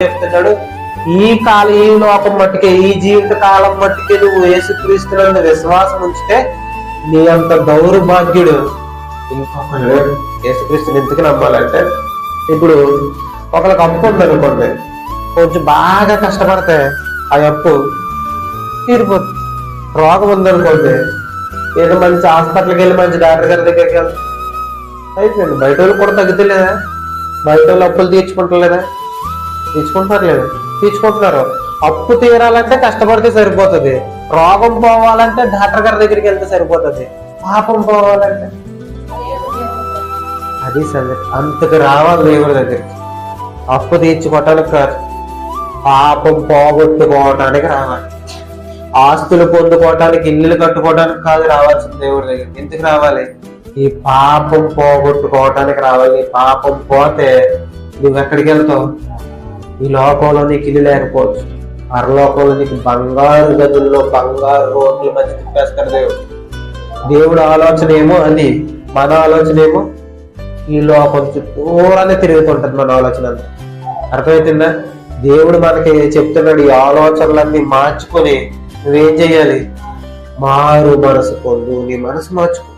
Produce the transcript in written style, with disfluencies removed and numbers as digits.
చెప్తున్నాడు, ఈ లోకం మట్టుకే, ఈ జీవిత కాలం మట్టుకే నువ్వు యేసుక్రీస్తునందు విశ్వాసం ఉంచితే నీ అంత దౌర్భాగ్యుడు ఇంకొకడు. యేసుక్రీస్తుని ఎందుకు నమ్మాలంటే, ఇప్పుడు ఒకరికి అప్పు ఉందనుకోండి, కొంచెం బాగా కష్టపడితే ఆ అప్పు తీరిపోతుంది. రోగం ఉందనుకోండి, ఏదో మంచి హాస్పిటల్కి వెళ్ళి మంచి డాక్టర్ గారి దగ్గరికి వెళ్తే అయిపోయింది. బయట వాళ్ళు కూడా తగ్గుతలేదా? బయట వాళ్ళు అప్పులు తీర్చుకుంటలేదా? తీర్చుకుంటున్నారు. అప్పు తీరాలంటే కష్టపడితే సరిపోతుంది, రోగం పోవాలంటే డాక్టర్ గారి దగ్గరికి వెళ్తే సరిపోతుంది, పాపం పోవాలంటే అది సంగతి. అంతకు రావాలి దేవుడి దగ్గరికి. అప్పు తీర్చుకోవటానికి కాదు, పాపం పోగొట్టుకోవటానికి రావాలి. ఆస్తులు పొందుకోవటానికి, ఇల్లులు కట్టుకోవడానికి కాదు రావాల్సింది దేవుడి దగ్గరికి. ఎందుకు రావాలి? ఈ పాపం పోగొట్టుకోవటానికి రావాలి. ఈ పాపం పోతే నువ్వు ఎక్కడికి వెళ్తావు? ఈ లోకంలో నీకు ఇల్లు లేకపోవచ్చు, పరలోకంలో నీకు బంగారు గదుల్లో బంగారు రోడ్ల మధ్య తిప్పేస్తాడు దేవుడు. దేవుడు ఆలోచన ఏమో అది, మన ఆలోచన ఏమో ఈ లోకం చుట్టూరానే తిరుగుతుంటది మన ఆలోచన అంతా. అర్థమవుతుందా? దేవుడు మనకి చెప్తున్నాడు, ఈ ఆలోచనలన్నీ మార్చుకొని నువ్వేం చెయ్యాలి? మారు మనసు పొందు, నీ మనసు మార్చుకో.